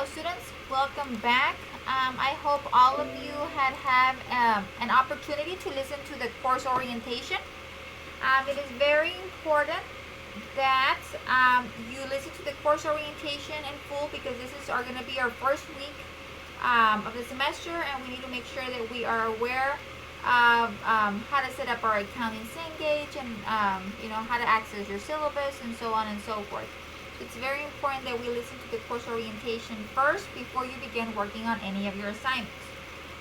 Hello students, welcome back. I hope all of you had an opportunity to listen to the course orientation. It is very important that you listen to the course orientation in full because this is going to be our first week of the semester, and we need to make sure that we are aware of how to set up our accounting Cengage and how to access your syllabus and so on and so forth. It's very important that we listen to the course orientation first before you begin working on any of your assignments.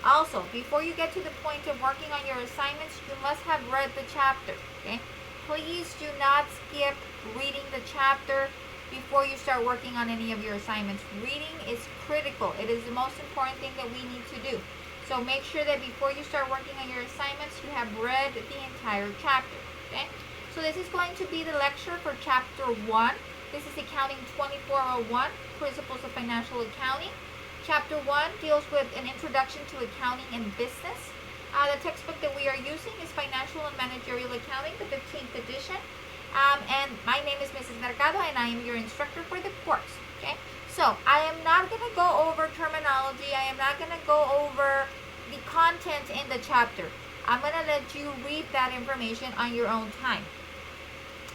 Also, before you get to the point of working on your assignments, you must have read the chapter, okay? Please do not skip reading the chapter before you start working on any of your assignments. Reading is critical. It is the most important thing that we need to do. So make sure that before you start working on your assignments, you have read the entire chapter, okay? So this is going to be the lecture for chapter 1. This is Accounting 2401, Principles of Financial Accounting. Chapter 1 deals with an introduction to accounting and business. The textbook that we are using is Financial and Managerial Accounting, the 15th edition. And my name is Mrs. Mercado, and I am your instructor for the course. Okay, so I am not going to go over terminology. I am not going to go over the content in the chapter. I'm going to let you read that information on your own time.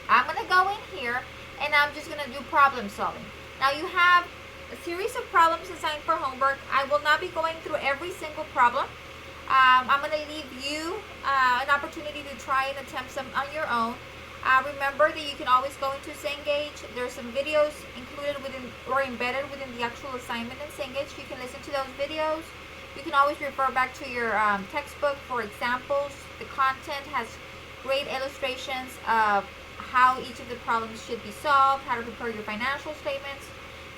I'm going to go in here and I'm just going to do problem solving. Now you have a series of problems assigned for homework. I will not be going through every single problem. I'm going to leave you an opportunity to try and attempt some on your own. Remember that you can always go into Cengage. There's some videos included within or embedded within the actual assignment in Cengage. You can listen to those videos. You can always refer back to your textbook for examples. The content has great illustrations of how each of the problems should be solved, how to prepare your financial statements.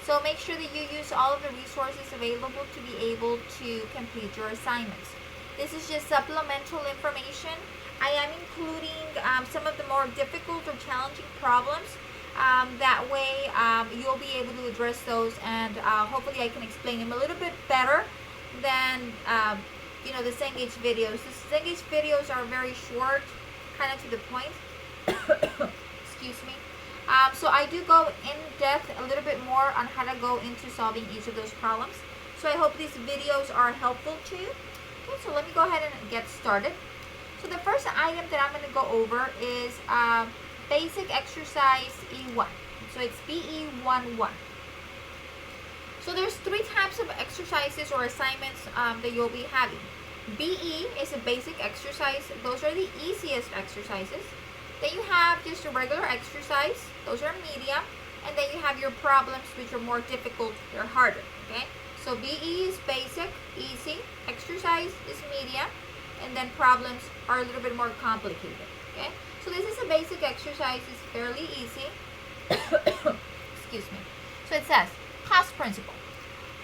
So make sure that you use all of the resources available to be able to complete your assignments. This is just supplemental information. I am including some of the more difficult or challenging problems. That way you'll be able to address those, and hopefully I can explain them a little bit better than the Cengage videos. The Cengage videos are very short, kind of to the point. Excuse me. So I do go in depth a little bit more on how to go into solving each of those problems. So I hope these videos are helpful to you. Okay, so let me go ahead and get started. So the first item that I'm going to go over is basic exercise E1. So it's BE11. So there's 3 types of exercises or assignments that you'll be having. BE is a basic exercise. Those are the easiest exercises. Then you have just a regular exercise. Those are medium. And then you have your problems, which are more difficult. They're harder. Okay. So BE is basic, easy. Exercise is medium. And then problems are a little bit more complicated. Okay. So this is a basic exercise. It's fairly easy. Excuse me. So it says cost principle.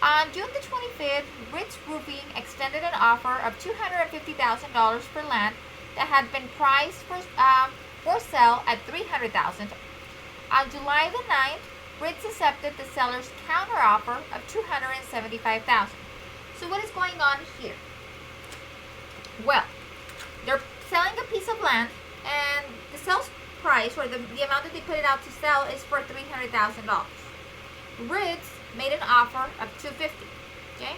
On June the 25th, Ritz Roofing extended an offer of $250,000 for land that had been priced for sale at $300,000. On July the 9th, Ritz accepted the seller's counteroffer of $275,000. So what is going on here? Well, they're selling a piece of land, and the sales price, or the amount that they put it out to sell, is for $300,000. Ritz made an offer of $250,000. Okay.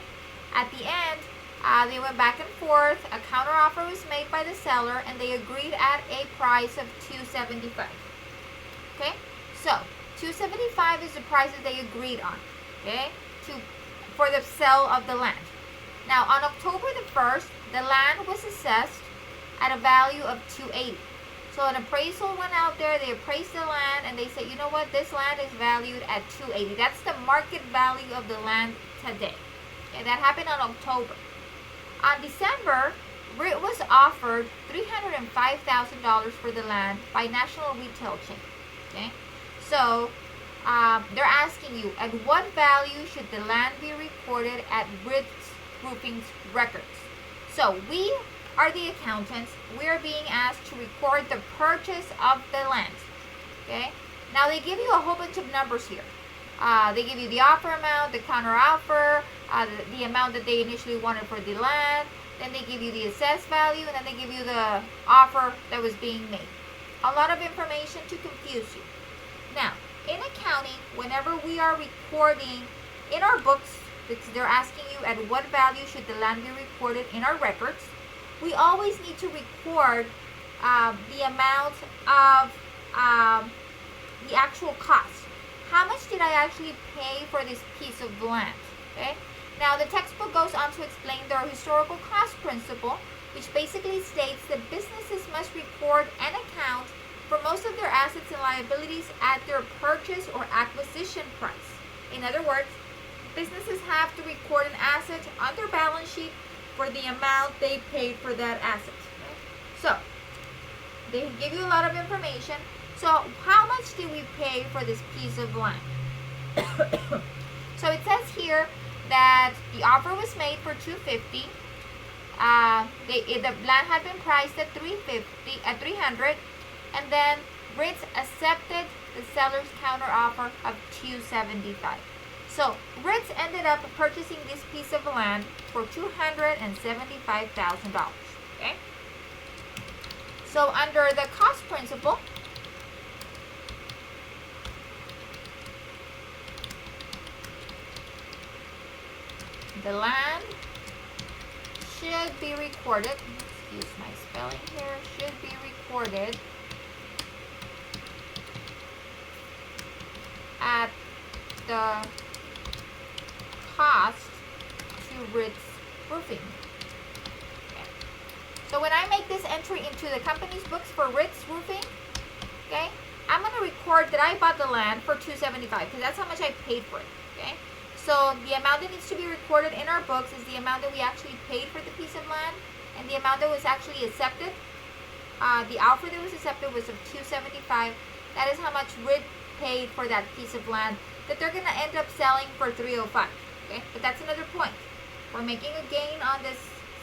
At the end, they went back and forth. A counteroffer was made by the seller, and they agreed at a price of $275,000. Okay, so $275,000 is the price that they agreed on. Okay, for the sale of the land. Now, on October the 1st, the land was assessed at a value of $280,000. So an appraisal went out there. They appraised the land, and they said, you know what? This land is valued at $280,000. That's the market value of the land today. Okay, that happened on October. On December, it was offered $305,000 for the land by National Retail Chain. Okay, so they're asking you, at what value should the land be recorded at Ritz Roofing's records? So we are the accountants. We are being asked to record the purchase of the land. Okay, now they give you a whole bunch of numbers here. They give you the offer amount, the counter offer, the amount that they initially wanted for the land. Then they give you the assessed value, and then they give you the offer that was being made. A lot of information to confuse you. Now, in accounting, whenever we are recording in our books, because they're asking you at what value should the land be recorded in our records, we always need to record the amount of the actual cost. How much did I actually pay for this piece of land? Okay. Now the textbook goes on to explain the historical cost principle, which basically states that businesses must record and account for most of their assets and liabilities at their purchase or acquisition price. In other words, businesses have to record an asset on their balance sheet for the amount they paid for that asset. So, they give you a lot of information. So, how much did we pay for this piece of land? So, it says here that the offer was made for $250. The land had been priced at $300, and then Ritz accepted the seller's counter offer of $275. So Ritz ended up purchasing this piece of land for $275,000. Okay. So under the cost principle, the land should be recorded. Excuse my spelling here. Should be recorded at the cost to Ritz Roofing. Okay. So when I make this entry into the company's books for Ritz Roofing, okay, I'm going to record that I bought the land for $275 because that's how much I paid for it. Okay. So the amount that needs to be recorded in our books is the amount that we actually paid for the piece of land, and the amount that was actually accepted. The offer that was accepted was of $275. That is how much Ritz paid for that piece of land that they're going to end up selling for $305. Okay, but that's another point. We're making a gain on this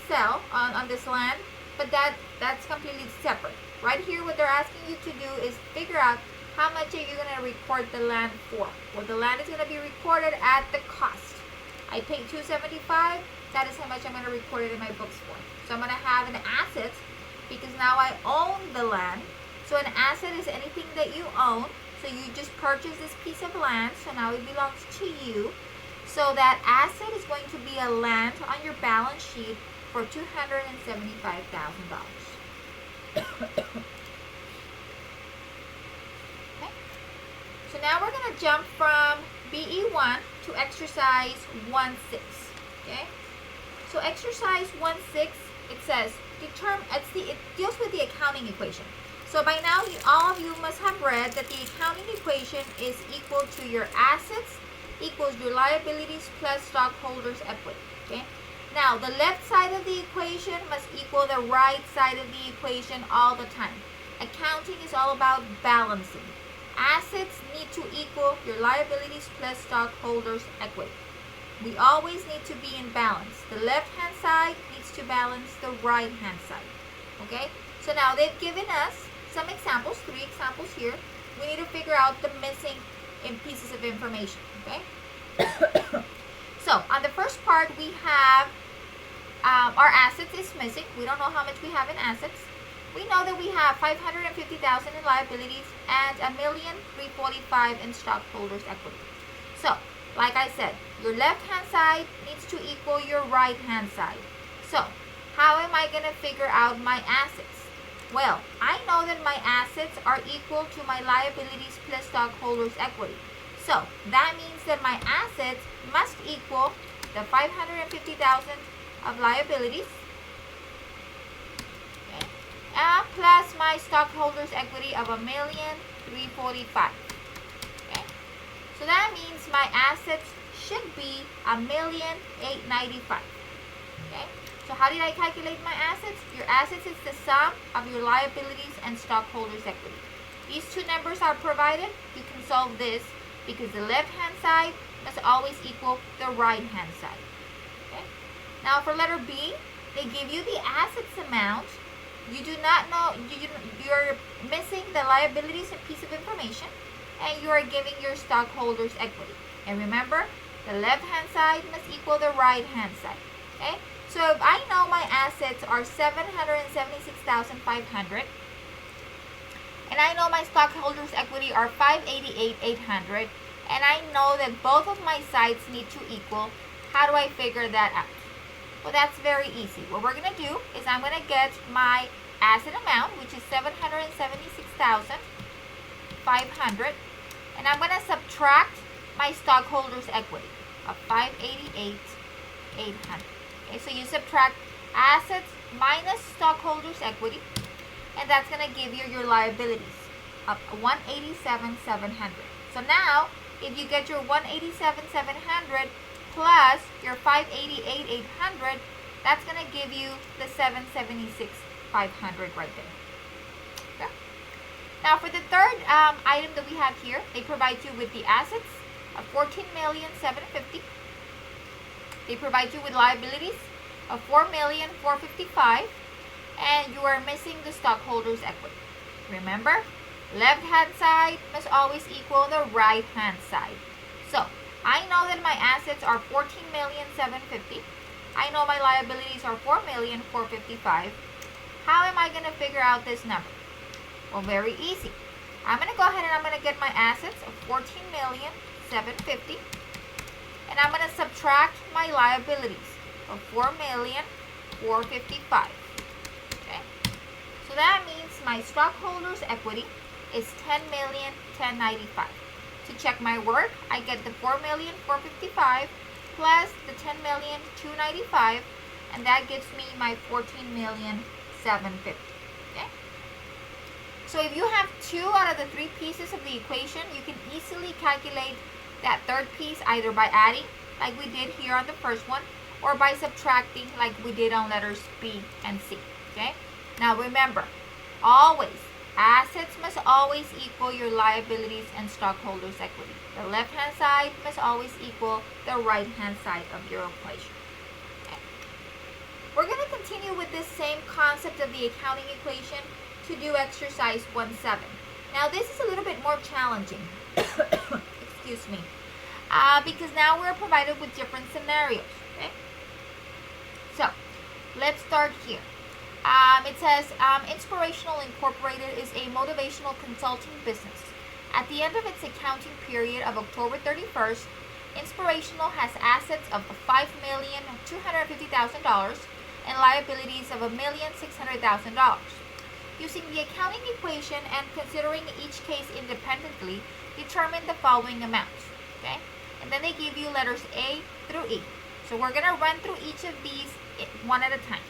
sell on this land, but that's completely separate. Right here, what they're asking you to do is figure out how much are you going to record the land for. Well, the land is going to be recorded at the cost. I paid $275. That is how much I'm going to record it in my books for. So I'm going to have an asset because now I own the land. So an asset is anything that you own. So you just purchased this piece of land, so now it belongs to you. So that asset is going to be a land on your balance sheet for $275,000. Okay. So now we're going to jump from BE1 to exercise 1.6. Okay. So exercise 1.6, it says it deals with the accounting equation. So by now, all of you must have read that the accounting equation is equal to your assets equals your liabilities plus stockholders' equity. Okay. Now, the left side of the equation must equal the right side of the equation all the time. Accounting is all about balancing. Assets need to equal your liabilities plus stockholders' equity. We always need to be in balance. The left-hand side needs to balance the right-hand side. Okay. So now they've given us some examples, 3 examples here. We need to figure out the missing pieces of information, okay? So, on the first part, we have our assets is missing. We don't know how much we have in assets. We know that we have $550,000 in liabilities and $1,345,000 in stockholders' equity. So, like I said, your left-hand side needs to equal your right-hand side. So, how am I going to figure out my assets? Well, I know that my assets are equal to my liabilities plus stockholders' equity. So, that means that my assets must equal the $550,000 of liabilities, okay, plus my stockholders' equity of $1,345,000. Okay, so that means my assets should be $1,895,000. Okay. So how did I calculate my assets? Your assets is the sum of your liabilities and stockholders' equity. These two numbers are provided. You can solve this because the left-hand side must always equal the right-hand side. Okay. Now for letter B, they give you the assets amount. You do not know, you're missing the liabilities piece of information, and you are giving your stockholders' equity. And remember, the left-hand side must equal the right-hand side. Okay. So if I know my assets are $776,500, and I know my stockholders' equity are $588,800, and I know that both of my sides need to equal. How do I figure that out? Well, that's very easy. What we're going to do is I'm going to get my asset amount, which is $776,500, and I'm going to subtract my stockholders' equity of $588,800. Okay, so you subtract assets minus stockholders' equity, and that's going to give you your liabilities of $187,700. So now, if you get your $187,700 plus your $588,800, that's going to give you the $776,500 right there. Okay. Now, for the third item that we have here, they provide you with the assets of $14,750,000. They provide you with liabilities of $4,455,000, and you are missing the stockholders' equity. Remember, left-hand side must always equal the right-hand side. So, I know that my assets are $14,750,000. I know my liabilities are $4,455,000. How am I going to figure out this number? Well, very easy. I'm going to go ahead and I'm going to get my assets of $14,750,000, and I'm going to subtract my liabilities of $4,455,000. Okay? So that means my stockholders' equity is $10,1095,000. To check my work, I get the $4,455,000 plus the $10,295,000, and that gives me my $14,750,000. Okay? So if you have 2 out of the 3 pieces of the equation, you can easily calculate that third piece either by adding, like we did here on the first one, or by subtracting, like we did on letters B and C. Okay? Now remember, always, assets must always equal your liabilities and stockholders' equity. The left-hand side must always equal the right-hand side of your equation. Okay. We're going to continue with this same concept of the accounting equation to do exercise 1.7. Now this is a little bit more challenging. Excuse me. Because now we're provided with different scenarios. Okay? So, let's start here. It says, Inspirational Incorporated is a motivational consulting business. At the end of its accounting period of October 31st, Inspirational has assets of $5,250,000 and liabilities of $1,600,000. Using the accounting equation and considering each case independently, determine the following amounts. Okay? And then they give you letters A through E. So we're going to run through each of these one at a time.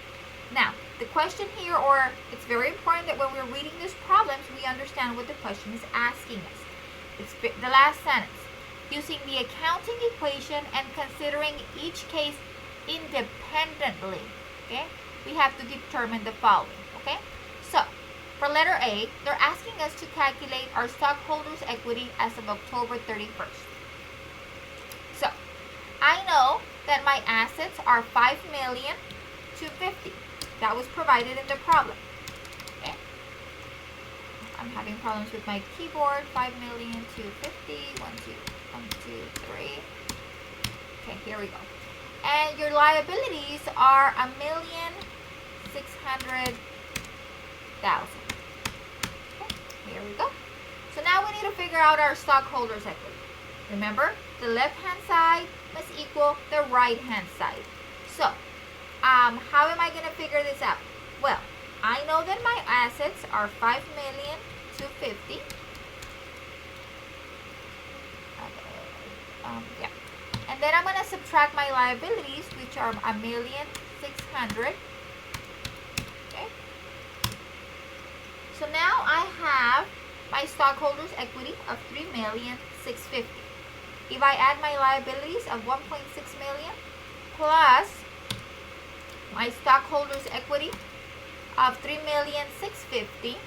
Now, the question here, or it's very important that when we're reading these problems, we understand what the question is asking us. It's the last sentence. Using the accounting equation and considering each case independently, okay, we have to determine the following, okay? So, for letter A, they're asking us to calculate our stockholders' equity as of October 31st. So, I know that my assets are $5,250,000. That was provided in the problem. Okay. I'm having problems with my keyboard. $5,250,000. 1, 2, 3. Okay, here we go. And your liabilities are $1,600,000. Okay, here we go. So now we need to figure out our stockholders' equity. Remember, the left-hand side must equal the right-hand side. So, how am I going to figure this out? Well, I know that my assets are $5,250,000. Yeah. And then I'm going to subtract my liabilities, which are $1,600,000. Okay. So now I have my stockholders' equity of $3,650,000. If I add my liabilities of $1.6 million plus my stockholders' equity of $3,650,000,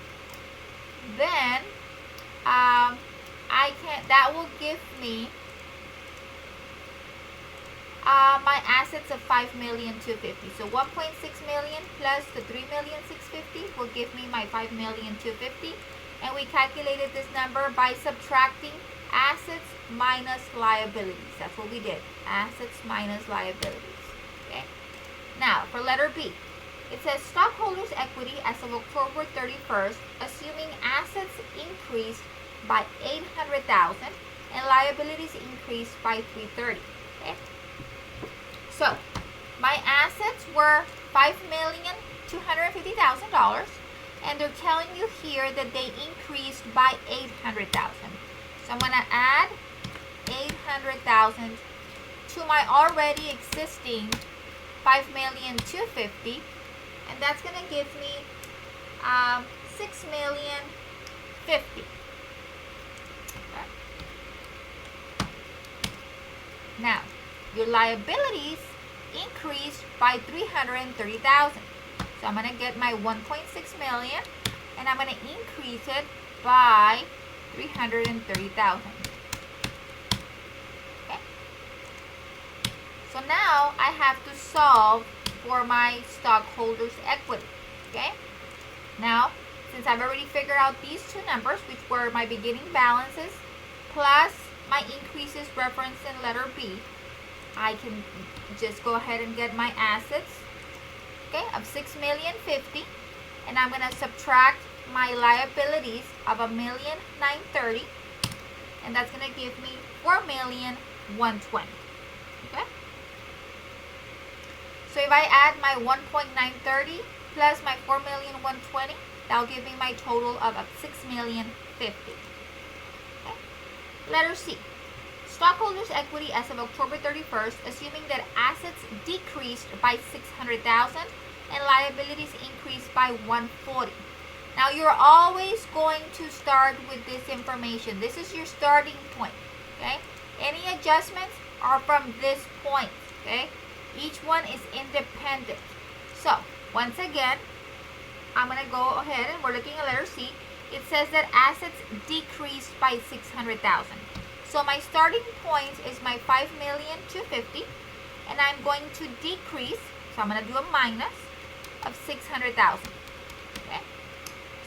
then that will give me my assets of $5,250,000. So $1.6 million plus the $3,650,000 will give me my $5,250,000, and we calculated this number by subtracting assets minus liabilities. That's what we did. Assets minus liabilities. Okay. Now, for letter B, it says stockholders' equity as of October 31st, assuming assets increased by $800,000 and liabilities increased by 330. Okay? So my assets were $5,250,000, and they're telling you here that they increased by $800,000. So I'm going to add $800,000 to my already existing $5,250,000, and that's going to give me $6,050,000. Okay. Now, your liabilities increased by $330,000. So I'm going to get my $1.6 million, and I'm going to increase it by $330,000. Okay. So now I have to solve for my stockholders' equity. Okay. Now, since I've already figured out these two numbers, which were my beginning balances plus my increases referenced in letter B, I can just go ahead and get my assets, okay, of $6,050,000, and I'm going to subtract my liabilities of $1,930,000, and that's going to give me $4,120,000. Okay. So if I add my 1.930 plus my 4,120,000, that'll give me my total of $6,050,000. Okay. Letter C. Stockholders' equity as of October 31st, assuming that assets decreased by $600,000 and liabilities increased by $140,000. Now you're always going to start with this information. This is your starting point. Okay. Any adjustments are from this point. Okay. Each one is independent. So once again, I'm going to go ahead and we're looking at letter C. It says that assets decreased by $600,000. So my starting point is my $5,250,000, and I'm going to decrease, so I'm going to do a minus of $600,000. Okay.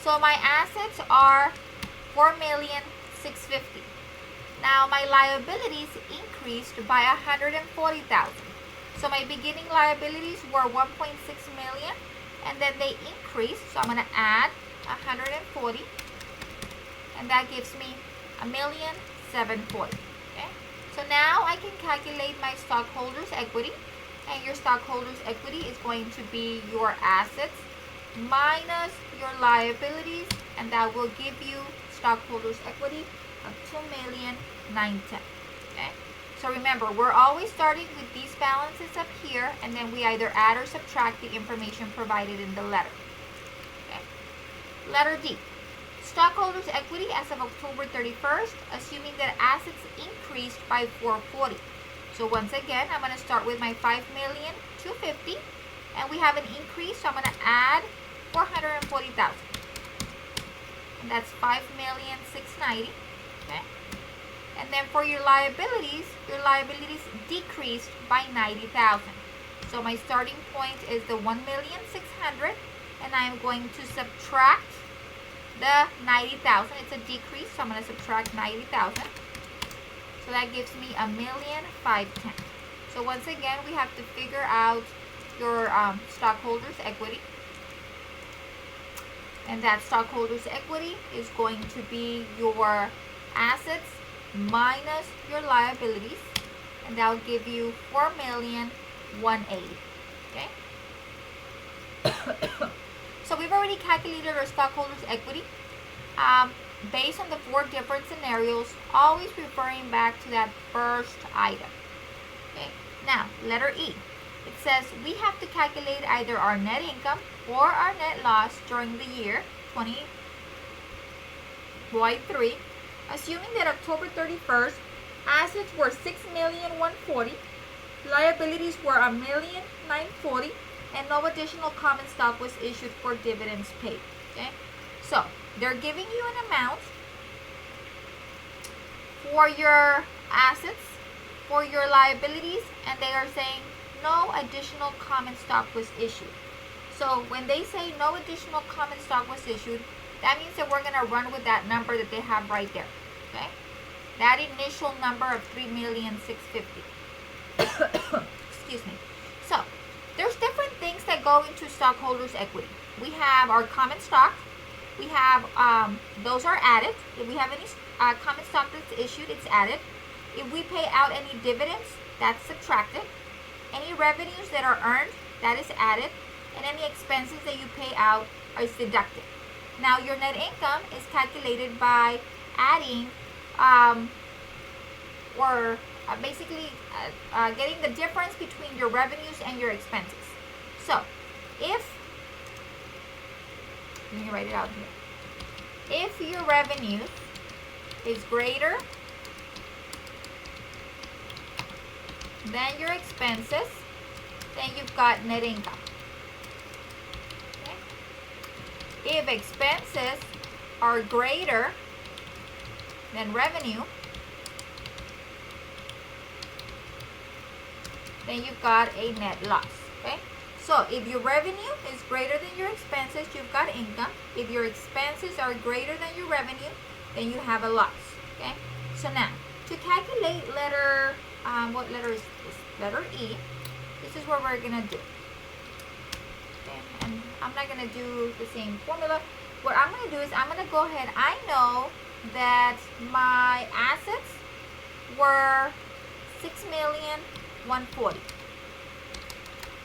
So my assets are $4,650,000. Now my liabilities increased by $140,000. So my beginning liabilities were $1.6 million, and then they increased. So I'm going to add $140,000, and that gives me $1,740,000. Okay. So now I can calculate my stockholders' equity, and your stockholders' equity is going to be your assets minus your liabilities, and that will give you stockholders' equity of $2,910,000. Okay. So remember, we're always starting with these balances up here, and then we either add or subtract the information provided in the letter. Okay. Letter D. Stockholders' equity as of October 31st, assuming that assets increased by $440,000. So once again, I'm going to start with my $5,250,000, and we have an increase, so I'm going to add $440,000. And that's $5,690,000. Okay. And then for your liabilities decreased by $90,000. So my starting point is the $1,600,000, and I'm going to subtract the $90,000. It's a decrease, so I'm going to subtract $90,000. So that gives me $1,510,000. So once again, we have to figure out your stockholders' equity. And that stockholders' equity is going to be your assets minus your liabilities, and that will give you $4,180,000. Okay. So we've already calculated our stockholders' equity based on the 4 different scenarios, always referring back to that first item. Okay. Now, letter E. It says we have to calculate either our net income or our net loss during the year 2023, assuming that October 31st, assets were $6,140,000, liabilities were $1,940,000, and no additional common stock was issued for dividends paid. Okay, so they're giving you an amount for your assets, for your liabilities, and they are saying no additional common stock was issued. So when they say no additional common stock was issued, that means that we're going to run with that number that they have right there. Okay, that initial number of $3,650,000. Excuse me. So there's different things that go into stockholders' equity. We have our common stock, we have, those are added. If we have any common stock that's issued, it's added. If we pay out any dividends, that's subtracted. Any revenues that are earned, that is added. And any expenses that you pay out is deducted. Now, your net income is calculated by adding, basically getting the difference between your revenues and your expenses. So, let me write it out here. If your revenue is greater than your expenses, then you've got net income. Okay? If expenses are greater than revenue, then you've got a net loss. Okay? So if your revenue is greater than your expenses, you've got income. If your expenses are greater than your revenue, then you have a loss. Okay? So now, to calculate letter, what letter is this? Letter E. This is what we're going to do. Okay? And I'm not going to do the same formula. What I'm going to do is I'm going to go ahead. I know that my assets were $6,140,000.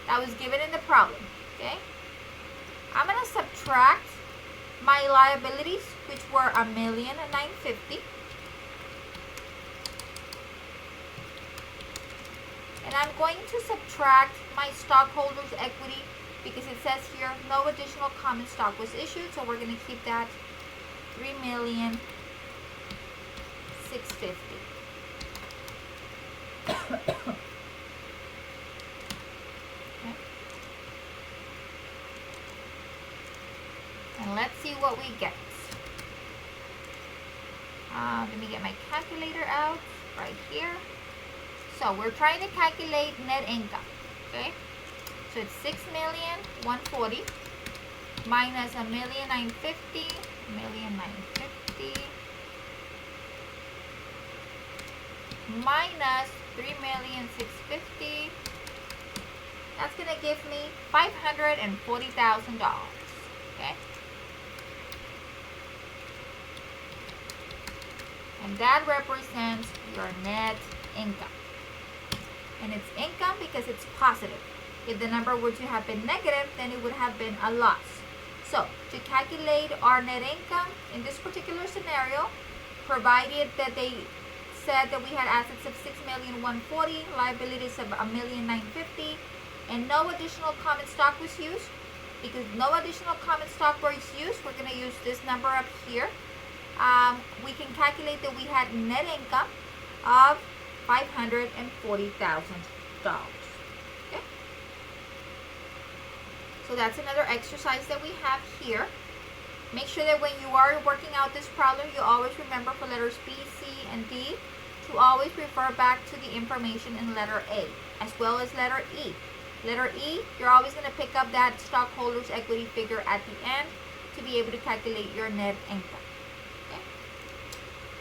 That was given in the problem. Okay? I'm going to subtract my liabilities, which were $1,950,000. And I'm going to subtract my stockholders' equity because it says here no additional common stock was issued, so we're going to keep that $3,650,000. Okay. And let's see what we get. Let me get my calculator out right here. So we're trying to calculate net income. Okay. So it's $6,140,000 minus $1,950,000, minus $3,650,000. That's gonna give me $540,000. Okay. And that represents your net income. And it's income because it's positive. If the number were to have been negative, then it would have been a loss. So, to calculate our net income in this particular scenario, provided that they said that we had assets of $6,140,000, liabilities of $1,950,000, and no additional common stock was used, because no additional common stock was used, we're going to use this number up here. We can calculate that we had net income of $540,000. Okay? So that's another exercise that we have here. Make sure that when you are working out this problem, you always remember for letters B, C, and D to always refer back to the information in letter A, as well as letter E. Letter E, you're always going to pick up that stockholders' equity figure at the end to be able to calculate your net income. Okay?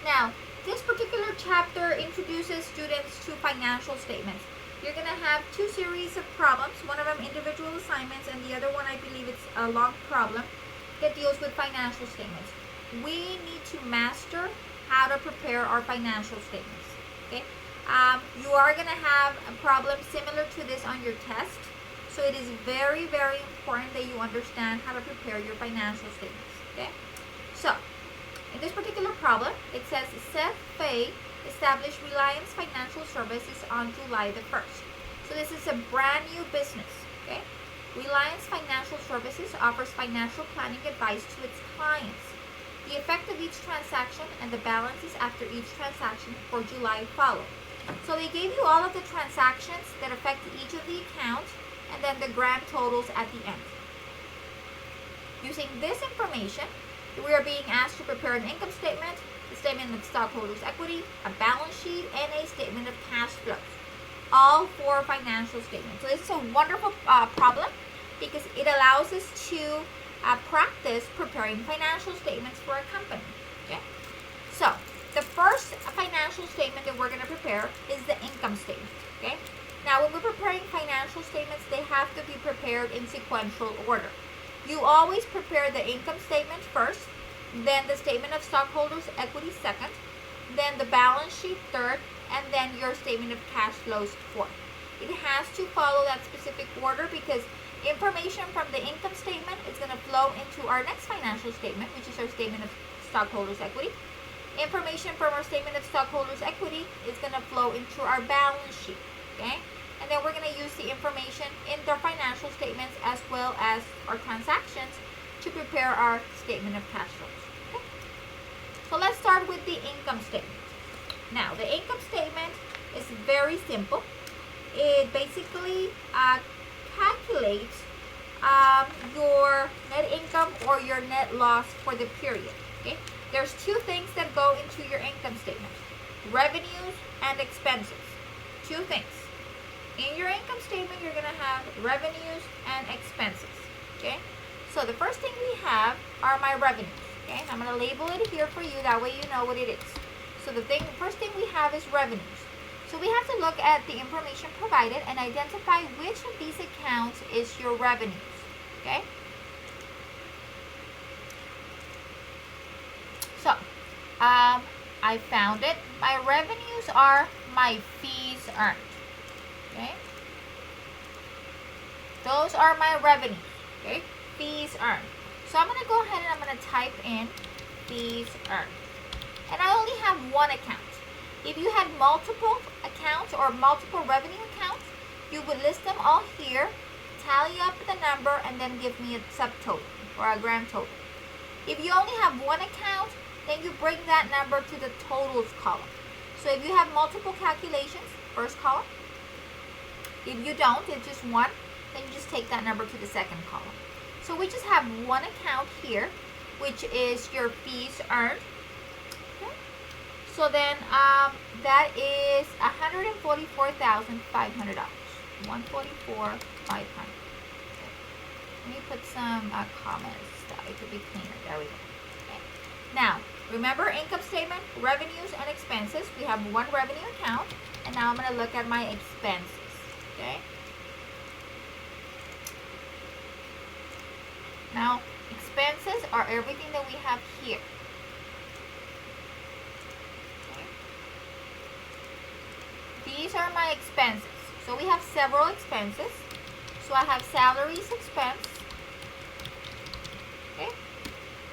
Now, this particular chapter introduces students to financial statements. You're going to have two series of problems, one of them individual assignments, and the other one, I believe it's a long problem that deals with financial statements. We need to master how to prepare our financial statements. Okay? You are going to have a problem similar to this on your test, so it is very, very important that you understand how to prepare your financial statements. Okay? So, in this particular problem, it says Seth Fay established Reliance Financial Services on July the 1st. So this is a brand new business. Okay? Reliance Financial Services offers financial planning advice to its clients. The effect of each transaction and the balances after each transaction for July follow. So they gave you all of the transactions that affect each of the accounts and then the grand totals at the end. Using this information, we are being asked to prepare an income statement, a statement of stockholders' equity, a balance sheet, and a statement of cash flows. All for financial statements. So this is a wonderful problem because it allows us to practice preparing financial statements for a company. Okay? So the first financial statement that we're going to prepare is the income statement. Okay? Now when we're preparing financial statements, they have to be prepared in sequential order. You always prepare the income statement first, then the statement of stockholders' equity second, then the balance sheet third, and then your statement of cash flows fourth. It has to follow that specific order because information from the income statement is going to flow into our next financial statement, which is our statement of stockholders' equity. Information from our statement of stockholders' equity is going to flow into our balance sheet, okay? And then we're going to use the information in the financial statements as well as our transactions to prepare our statement of cash flows. Okay? So let's start with the income statement. Now, the income statement is very simple. It basically calculates your net income or your net loss for the period. Okay? There's two things that go into your income statement: revenues and expenses. Two things. In your income statement, you're going to have revenues and expenses. Okay? So the first thing we have are my revenues. Okay? I'm going to label it here for you. That way you know what it is. So the first thing we have is revenues. So we have to look at the information provided and identify which of these accounts is your revenues. Okay? So, I found it. My revenues are my fees earned. Okay? Those are my revenues. Okay? Fees earned. So I'm going to go ahead and I'm going to type in fees earned. And I only have one account. If you had multiple accounts or multiple revenue accounts, you would list them all here, tally up the number, and then give me a subtotal or a grand total. If you only have one account, then you bring that number to the totals column. So if you have multiple calculations, first column. If you don't, it's just one, then you just take that number to the second column. So we just have one account here, which is your fees earned. Okay. So then that is $144,500. $144,500. Okay. Let me put some comments that it could be cleaner. There we go. Okay. Now, remember income statement, revenues, and expenses. We have one revenue account, and now I'm going to look at my expenses. Okay. Now, expenses are everything that we have here. Okay. These are my expenses. So we have several expenses. So I have salaries expense. Okay.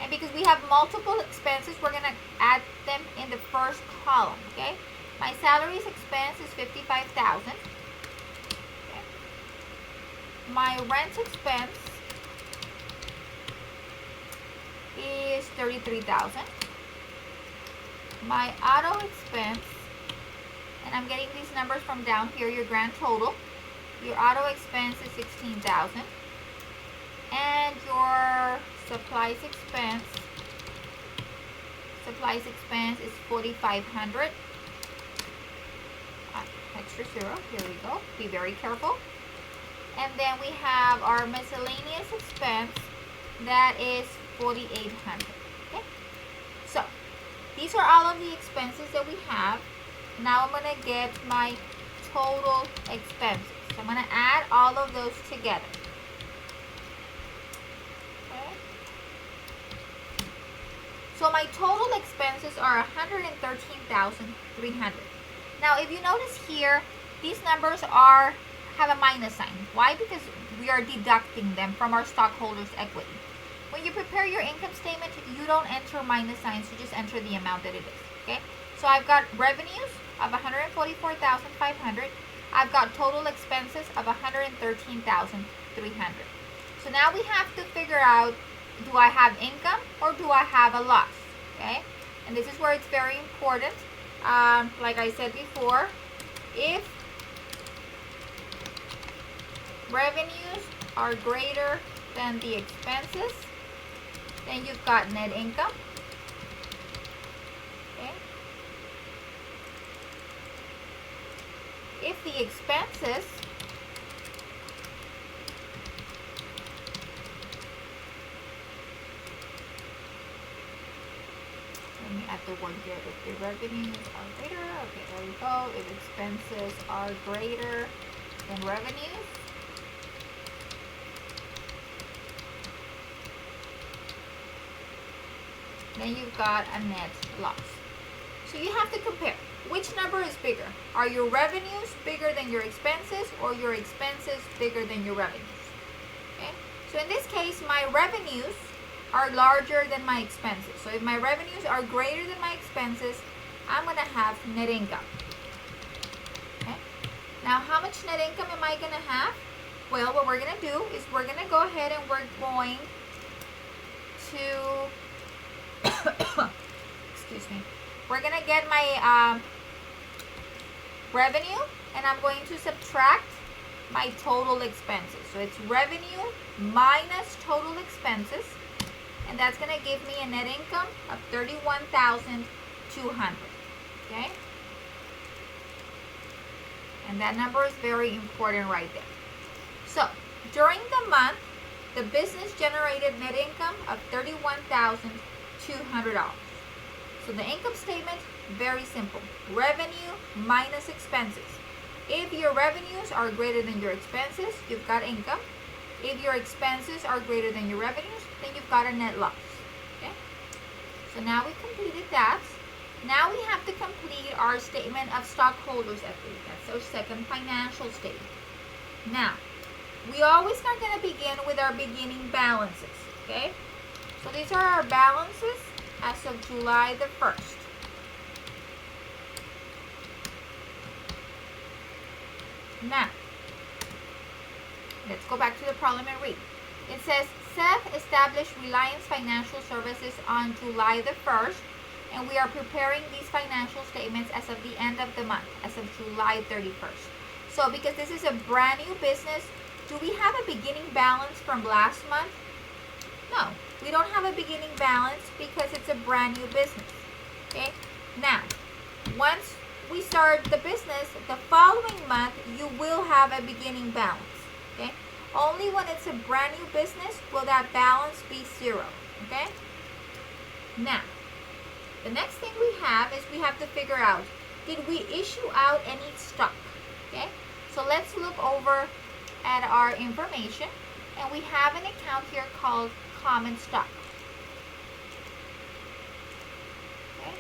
And because we have multiple expenses, we're going to add them in the first column. Okay. My salaries expense is $55,000. Okay. My rent expense is $33,000. My auto expense, and I'm getting these numbers from down here, your grand total. Your auto expense is $16,000. And your supplies expense is $4,500. Extra zero, here we go. Be very careful. And then we have our miscellaneous expense, that is $4,800. Okay, so these are all of the expenses that we have. Now I'm going to get my total expenses. So I'm going to add all of those together. Okay. So my total expenses are $113,300. Now if you notice here, these numbers have a minus sign. Why? Because we are deducting them from our stockholders' equity. When you prepare your income statement, you don't enter minus signs, you just enter the amount that it is. Okay? So I've got revenues of $144,500. I've got total expenses of $113,300. So now we have to figure out, do I have income or do I have a loss? Okay? And this is where it's very important. Like I said before, if revenues are greater than the expenses, then you've got net income. Okay. If the expenses let me add the one here. If the revenues are greater, okay, there we go. If expenses are greater than revenues, then you've got a net loss. So you have to compare. Which number is bigger? Are your revenues bigger than your expenses, or your expenses bigger than your revenues? Okay. So in this case, my revenues are larger than my expenses. So if my revenues are greater than my expenses, I'm going to have net income. Okay. Now, how much net income am I going to have? Well, what we're going to do is we're going to go ahead and we're going to, excuse me, we're going to get my revenue, and I'm going to subtract my total expenses. So it's revenue minus total expenses, and that's going to give me a net income of $31,200. Okay? And that number is very important right there. So, during the month, the business generated net income of $31,200. So the income statement, very simple. Revenue minus expenses. If your revenues are greater than your expenses, you've got income. If your expenses are greater than your revenues, then you've got a net loss. Okay? So now we completed that. Now we have to complete our statement of stockholders' equity. That's our second financial statement. Now, we always are going to begin with our beginning balances. Okay? So these are our balances as of July the 1st. Now, let's go back to the problem and read. It says, Seth established Reliance Financial Services on July the 1st, and we are preparing these financial statements as of the end of the month, as of July 31st. So because this is a brand new business, do we have a beginning balance from last month? No, we don't have a beginning balance because it's a brand new business. Okay? Now, once we start the business, the following month, you will have a beginning balance. Okay? Only when it's a brand new business will that balance be zero. Okay? Now, the next thing we have is we have to figure out, did we issue out any stock? Okay? So let's look over at our information, and we have an account here called common stock. Okay?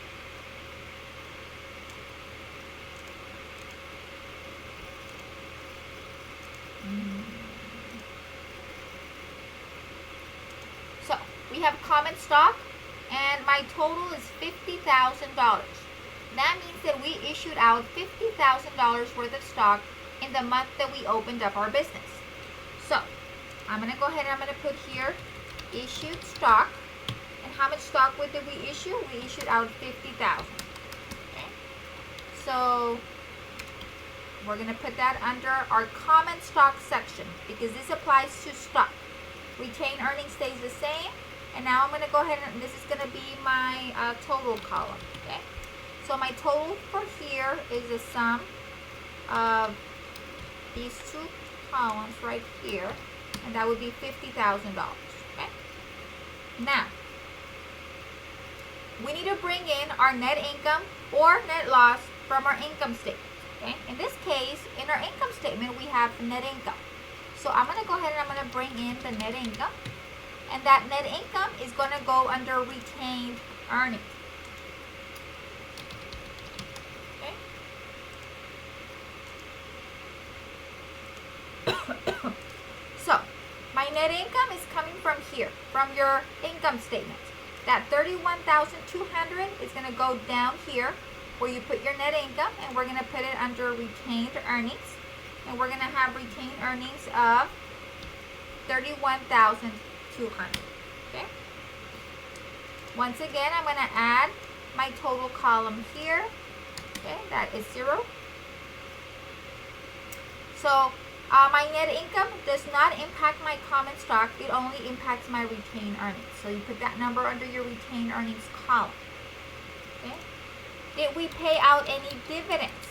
So we have common stock, and my total is $50,000. That means that we issued out $50,000 worth of stock in the month that we opened up our business. So I'm going to go ahead and I'm going to put here issued stock. And how much stock did we issue? We issued out 50,000. Okay. So we're going to put that under our common stock section because this applies to stock. Retained earnings stays the same. And now I'm going to go ahead and this is going to be my total column. Okay. So my total for here is the sum of these two columns right here, and that would be $50,000. Okay. Now, we need to bring in our net income or net loss from our income statement. Okay. In this case, in our income statement, we have net income. So I'm going to go ahead and I'm going to bring in the net income, and that net income is going to go under retained earnings. So, my net income is coming from here, from your income statement. That $31,200 is going to go down here where you put your net income, and we're going to put it under retained earnings. And we're going to have retained earnings of $31,200. Okay? Once again, I'm going to add my total column here. Okay, that is 0. So, my net income does not impact my common stock. It only impacts my retained earnings. So you put that number under your retained earnings column. Okay? Did we pay out any dividends?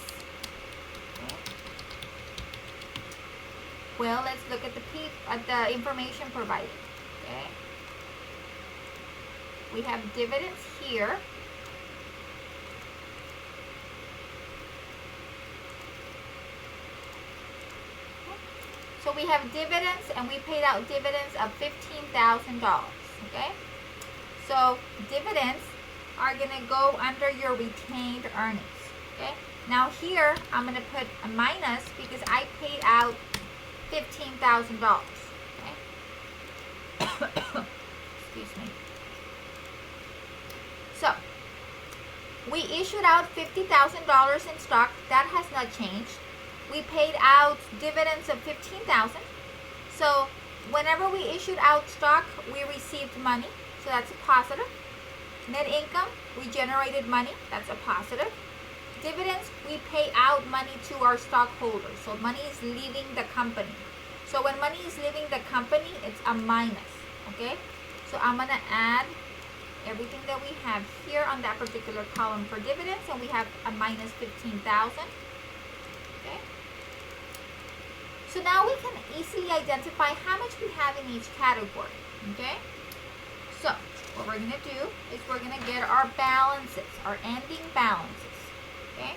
Okay. Well, let's look at the information provided. Okay? We have dividends here. So we have dividends, and we paid out dividends of $15,000. Okay? So dividends are going to go under your retained earnings. Okay. Now here I'm going to put a minus because I paid out $15,000. Okay. Excuse me. So we issued out $50,000 in stock. That has not changed. We paid out dividends of $15,000. So whenever we issued out stock, we received money. So that's a positive. Net income, we generated money. That's a positive. Dividends, we pay out money to our stockholders. So money is leaving the company. So when money is leaving the company, it's a minus. Okay? So I'm going to add everything that we have here on that particular column for dividends, and we have a minus 15,000. Okay? So now we can easily identify how much we have in each category. Okay? So what we're going to do is we're going to get our balances, our ending balances. Okay?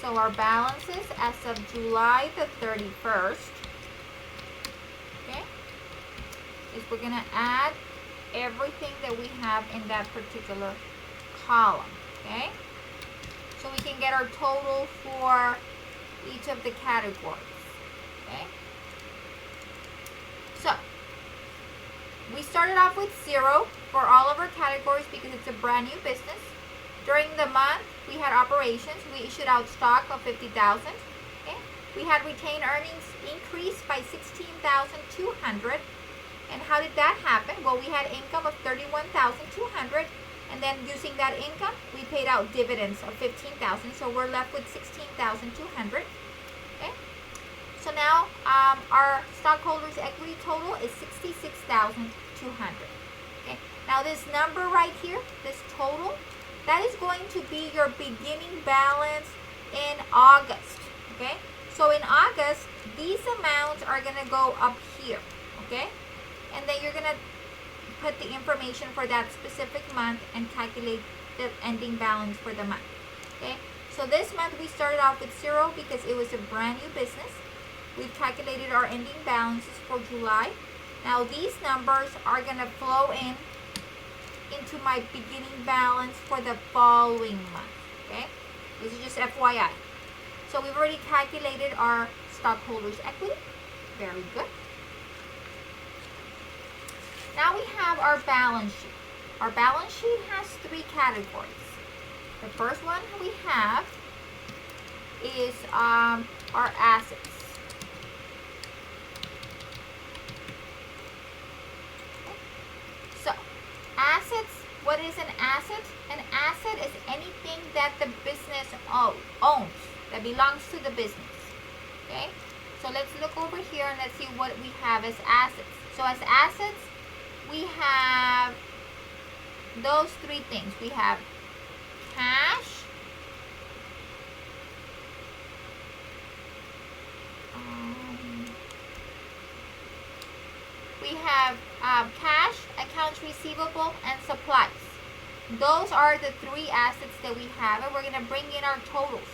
So our balances as of July the 31st, okay, is we're going to add everything that we have in that particular column. Okay? So we can get our total for each of the categories. Okay? So we started off with 0 for all of our categories because it's a brand new business. During the month, we had operations. We issued out stock of $50,000. Okay? We had retained earnings increase by $16,200. And how did that happen? Well, we had income of $31,200. And then using that income, we paid out dividends of $15,000. So we're left with $16,200. Okay? So now our stockholders' equity total is $66,200. Okay? Now this number right here, this total, that is going to be your beginning balance in August. Okay? So in August, these amounts are going to go up here. Okay? And then you're going to put the information for that specific month and calculate the ending balance for the month. Okay? So this month we started off with 0 because it was a brand new business. We've calculated our ending balances for July. Now these numbers are going to flow into my beginning balance for the following month. Okay? This is just FYI. So we've already calculated our stockholders' equity. Very good. Now we have our balance sheet. Our balance sheet has 3 categories. The first one we have is our assets. So, assets, what is an asset? An asset is anything that the business owns, that belongs to the business. Okay? So let's look over here and let's see what we have as assets. So as assets, we have those 3 things. We have cash, we have cash, accounts receivable, and supplies. Those are the 3 assets that we have, and we're going to bring in our totals,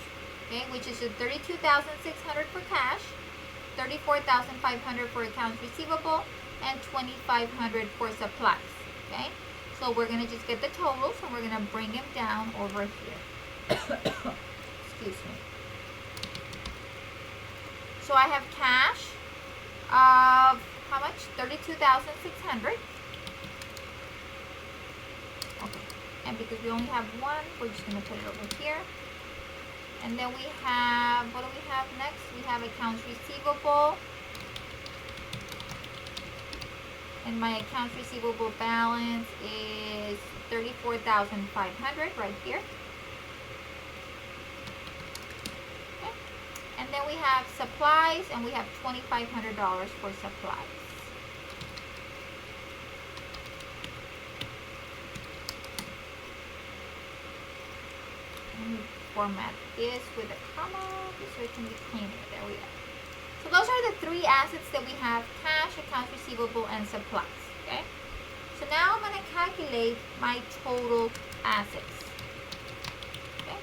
okay, which is $32,600 for cash, $34,500 for accounts receivable, and $2,500 for supplies. Okay, so we're going to just get the totals and we're going to bring them down over here. Excuse me. So I have cash of how much? $32,600. Okay, and because we only have 1, we're just going to put it over here. And then we have, what do we have next? We have accounts receivable. And my accounts receivable balance is $34,500 right here. Okay. And then we have supplies, and we have $2,500 for supplies. Let me format this with a comma just so it can be cleaner. There we go. So those are the 3 assets that we have: cash, accounts receivable, and supplies. Okay? So now I'm going to calculate my total assets. Okay?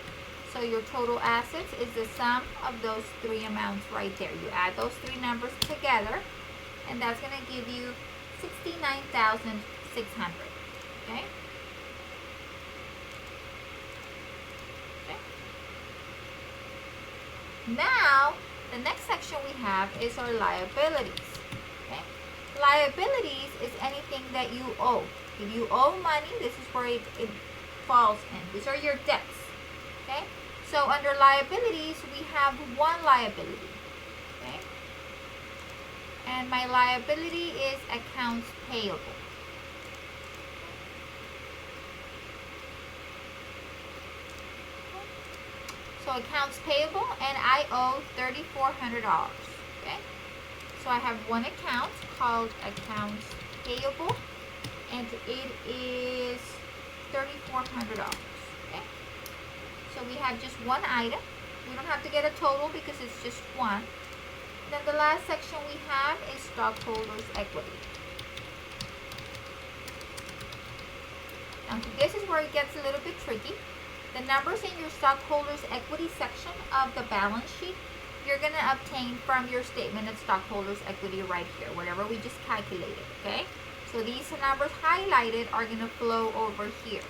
So your total assets is the sum of those 3 amounts right there. You add those 3 numbers together, and that's going to give you $69,600. Okay? Now, the next section we have is our liabilities. Okay? Liabilities is anything that you owe. If you owe money, this is where it falls in. These are your debts. Okay? So under liabilities, we have one liability. Okay? And my liability is accounts payable. So accounts payable, and I owe $3,400. Okay? So I have one account called accounts payable, and it is $3,400. Okay? So we have just one item. We don't have to get a total because it's just one. Then the last section we have is stockholders equity. Now this is where it gets a little bit tricky. The numbers in your stockholders equity section of the balance sheet, you're going to obtain from your statement of stockholders equity right here, whatever we just calculated, okay? So these numbers highlighted are going to flow over here.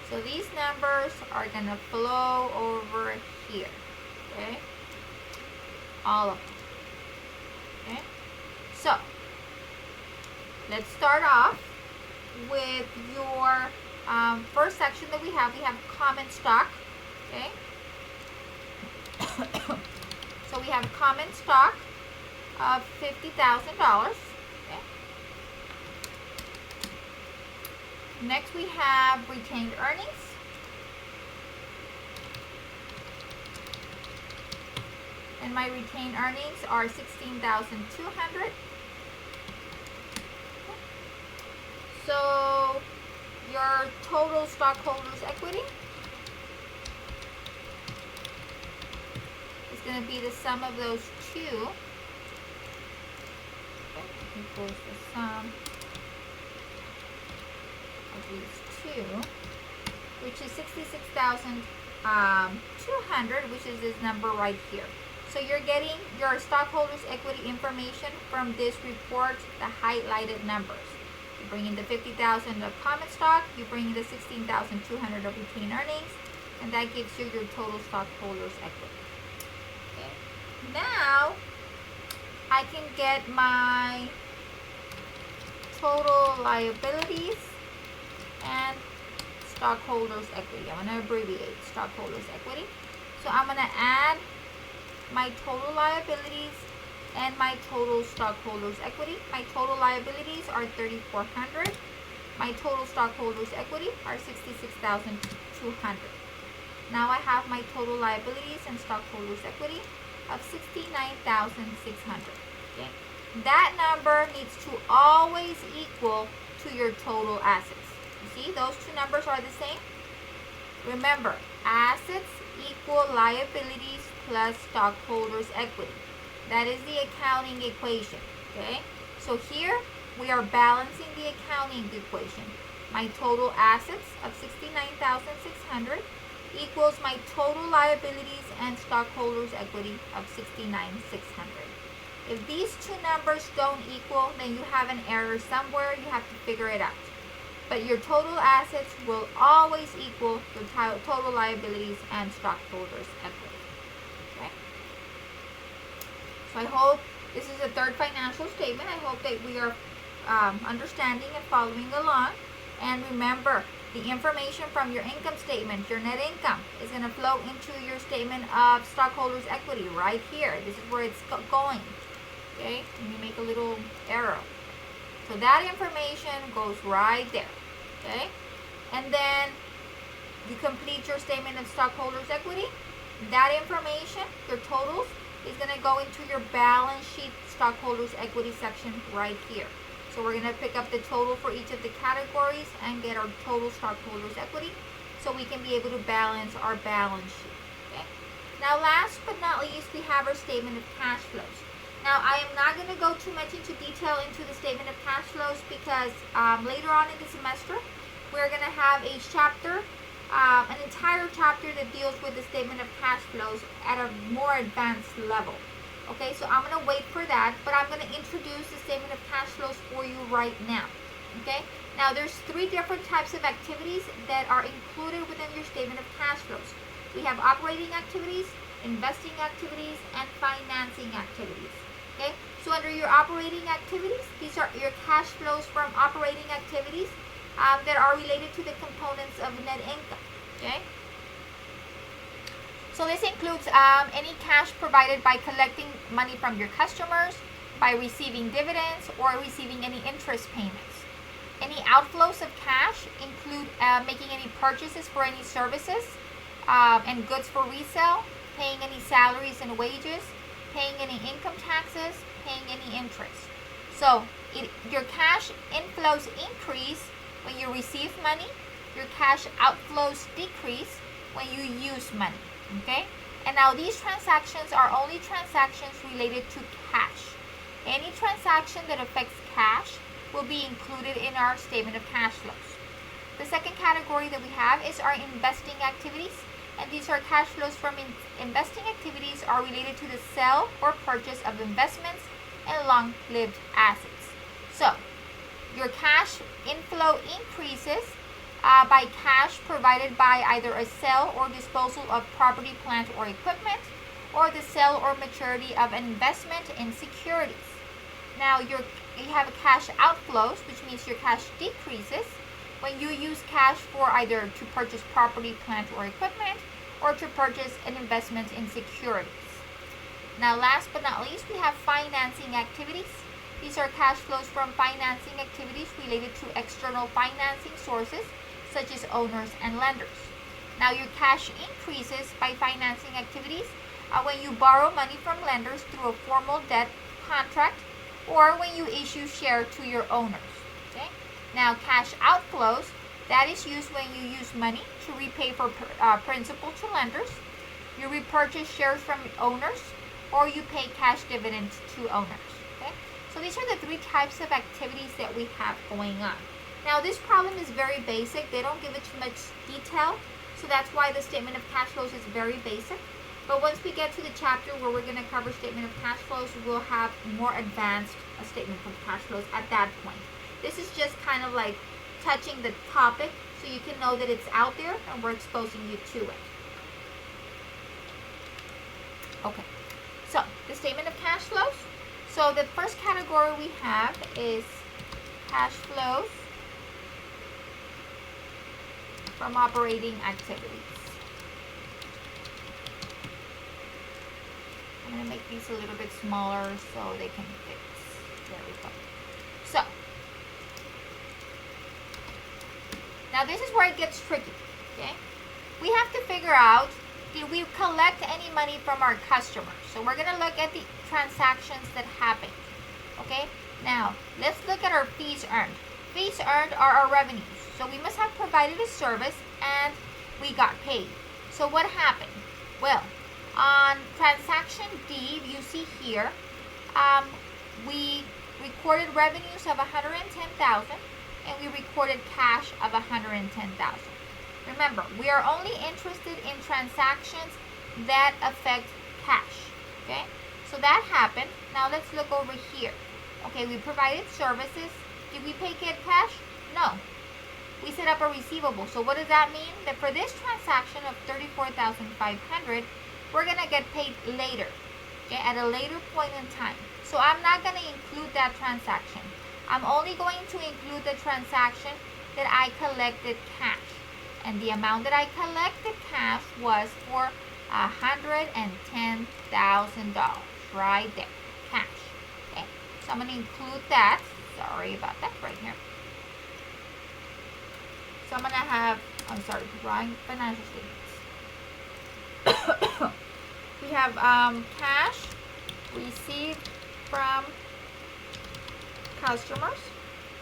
So these numbers are going to flow over here, okay? All of them, okay? So, let's start off with your first section that we have common stock, okay? So we have common stock of $50,000, okay? Next we have retained earnings. And my retained earnings are $16,200. So your total stockholders equity is going to be the sum of those two. Equals the sum of these two, which is $66,200, which is this number right here. So you're getting your stockholders equity information from this report, the highlighted numbers. You bring in the $50,000 of common stock, you bring in the $16,200 of retained earnings, and that gives you your total stockholders equity. Okay. Now, I can get my total liabilities and stockholders equity. I'm going to abbreviate stockholders equity. So I'm going to add my total liabilities and my total stockholders equity. My total liabilities are $3,400. My total stockholders equity are $66,200. Now I have my total liabilities and stockholders equity of $69,600. Okay? That number needs to always equal to your total assets. You see, those two numbers are the same. Remember, assets equal liabilities plus stockholders equity. That is the accounting equation, okay? So here, we are balancing the accounting equation. My total assets of $69,600 equals my total liabilities and stockholders equity of $69,600. If these two numbers don't equal, then you have an error somewhere. You have to figure it out. But your total assets will always equal your total liabilities and stockholders equity. Okay? So I hope this is the third financial statement. I hope that we are understanding and following along. And remember, the information from your income statement, your net income, is going to flow into your statement of stockholders equity right here. This is where it's going. Okay? And you make a little arrow. So that information goes right there. Okay? And then you complete your statement of stockholders equity. That information, your totals, is going to go into your balance sheet stockholders equity section right here. So we're going to pick up the total for each of the categories and get our total stockholders equity so we can be able to balance our balance sheet. Okay? Now last but not least, we have our statement of cash flows. Now I am not going to go too much into detail into the statement of cash flows because later on in the semester we're going to have a chapter, an entire chapter that deals with the statement of cash flows at a more advanced level. Okay, so I'm going to wait for that, but I'm going to introduce the statement of cash flows for you right now. Okay, Now, there's three different types of activities that are included within your statement of cash flows. We have operating activities, investing activities, and financing activities. Okay, so under your operating activities, these are your cash flows from operating activities that are related to the components of net income. Okay, so this includes any cash provided by collecting money from your customers, by receiving dividends, or receiving any interest payments. Any outflows of cash include making any purchases for any services and goods for resale, paying any salaries and wages, paying any income taxes, paying any interest. So your cash inflows increase when you receive money. Your cash outflows decrease when you use money. Okay? And now these transactions are only transactions related to cash. Any transaction that affects cash will be included in our statement of cash flows. The second category that we have is our investing activities. And these are cash flows from investing activities are related to the sale or purchase of investments and long-lived assets. So, your cash inflow increases by cash provided by either a sale or disposal of property, plant, or equipment, or the sale or maturity of an investment in securities. Now, you have cash outflows, which means your cash decreases when you use cash for either to purchase property, plant, or equipment, or to purchase an investment in securities. Now, last but not least, we have financing activities. These are cash flows from financing activities related to external financing sources, such as owners and lenders. Now, your cash increases by financing activities when you borrow money from lenders through a formal debt contract or when you issue shares to your owners. Okay? Now, cash outflows, that is used when you use money to repay for principal to lenders, you repurchase shares from owners, or you pay cash dividends to owners. Okay? So these are the three types of activities that we have going on. Now, this problem is very basic. They don't give it too much detail, so that's why the statement of cash flows is very basic. But once we get to the chapter where we're going to cover statement of cash flows, we'll have more advanced statement of cash flows at that point. This is just kind of like touching the topic so you can know that it's out there and we're exposing you to it. Okay, so the statement of cash flows. So the first category we have is cash flows from operating activities. I'm going to make these a little bit smaller so they can fit. There we go. So, now this is where it gets tricky, okay? We have to figure out, did we collect any money from our customers? So we're going to look at the transactions that happened, okay? Now, let's look at our fees earned. Fees earned are our revenues. So we must have provided a service and we got paid. So what happened? Well, on transaction D, you see here, we recorded revenues of $110,000 and we recorded cash of $110,000. Remember, we are only interested in transactions that affect cash. Okay, so that happened. Now let's look over here. Okay, we provided services. Did we pay cash? No. We set up a receivable. So what does that mean? That for this transaction of $34,500, we're gonna get paid later. Okay, at a later point in time. So I'm not gonna include that transaction. I'm only going to include the transaction that I collected cash. And the amount that I collected cash was for $110,000 right there, cash. Okay, so I'm going to include that. Sorry about that right here. So I'm going to have, drawing financial statements. We have cash received from customers,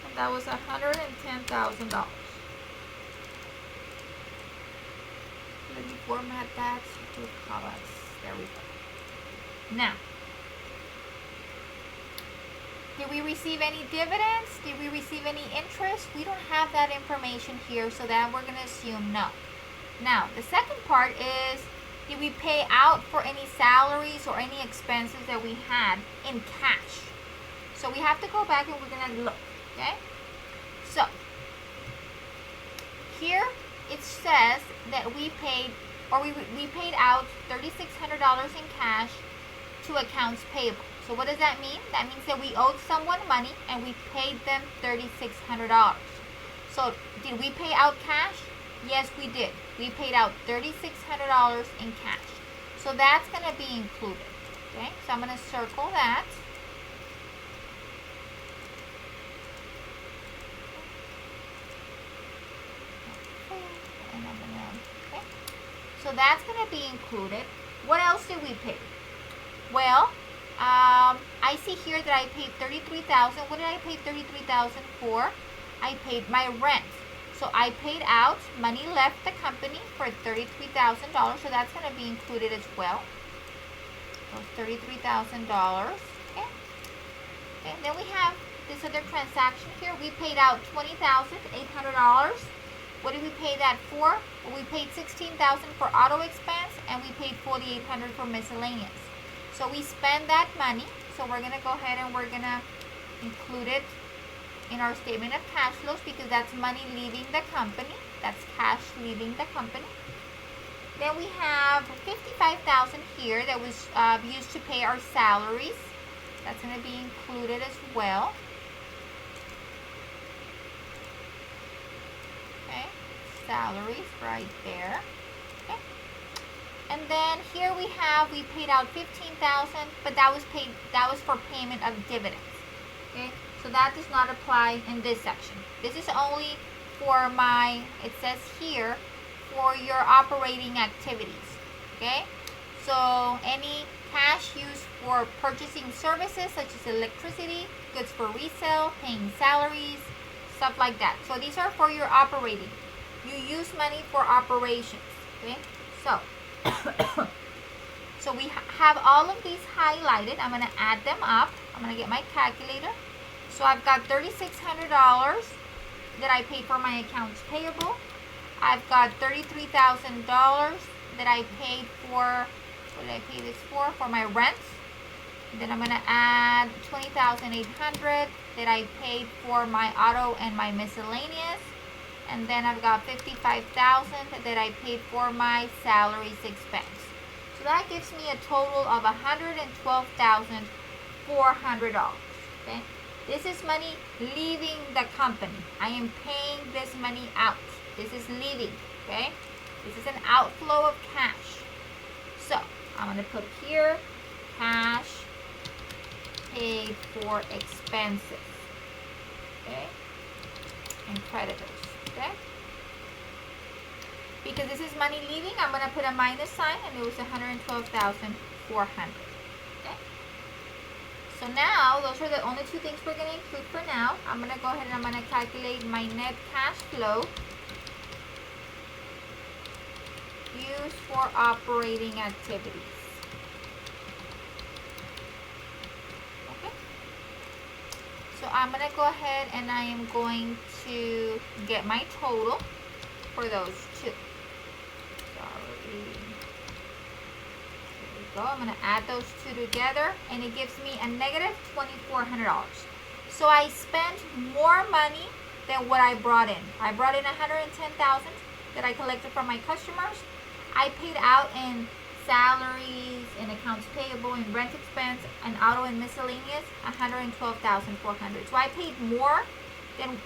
and that was $110,000. Let me format that to columns. There we go. Now, did we receive any dividends? Did we receive any interest? We don't have that information here, so that we're going to assume no. Now, the second part is, did we pay out for any salaries or any expenses that we had in cash? So we have to go back and we're going to look, okay? So, here it says that we paid out $3,600 in cash to accounts payable. So what does that mean? That means that we owed someone money and we paid them $3,600. So did we pay out cash? Yes, we did. We paid out $3,600 in cash. So that's going to be included. Okay, so I'm going to circle that. Okay, so that's going to be included. What else did we pay? Well, I see here that I paid $33,000. What did I pay $33,000 for? I paid my rent. So I paid out money left the company for $33,000. So that's going to be included as well. So $33,000. Okay. Okay. Then we have this other transaction here. We paid out $20,800. What did we pay that for? Well, we paid $16,000 for auto expense and we paid $4,800 for miscellaneous. So we spend that money. So we're going to go ahead and we're going to include it in our statement of cash flows because that's money leaving the company. That's cash leaving the company. Then we have $55,000 here that was used to pay our salaries. That's going to be included as well. Okay, salaries right there. Okay, and then here we paid out $15,000, but that was for payment of dividends. Okay. So that does not apply in this section. This is only for it says here, for your operating activities. Okay? So any cash used for purchasing services such as electricity, goods for resale, paying salaries, stuff like that. So these are for your operating. You use money for operations. Okay? So, so we have all of these highlighted. I'm going to add them up. I'm going to get my calculator. So I've got $3,600 that I paid for my accounts payable. I've got $33,000 that I paid for, what did I pay this for? For my rent. Then I'm going to add $20,800 that I paid for my auto and my miscellaneous. And then I've got $55,000 that I paid for my salaries expense. So that gives me a total of $112,400. Okay? This is money leaving the company. I am paying this money out. This is leaving, okay? This is an outflow of cash. So, I'm going to put here, cash paid for expenses, okay? And creditors, okay? Because this is money leaving, I'm going to put a minus sign, and it was $112,400. So now, those are the only two things we're going to include for now. I'm going to go ahead and I'm going to calculate my net cash flow used for operating activities. Okay. So I'm going to go ahead and I am going to get my total for those two. I'm going to add those two together and it gives me a negative $2,400. So I spent more money than what I brought in. I brought in $110,000 that I collected from my customers. I paid out in salaries, in accounts payable, in rent expense, and auto and miscellaneous $112,400. So I paid more than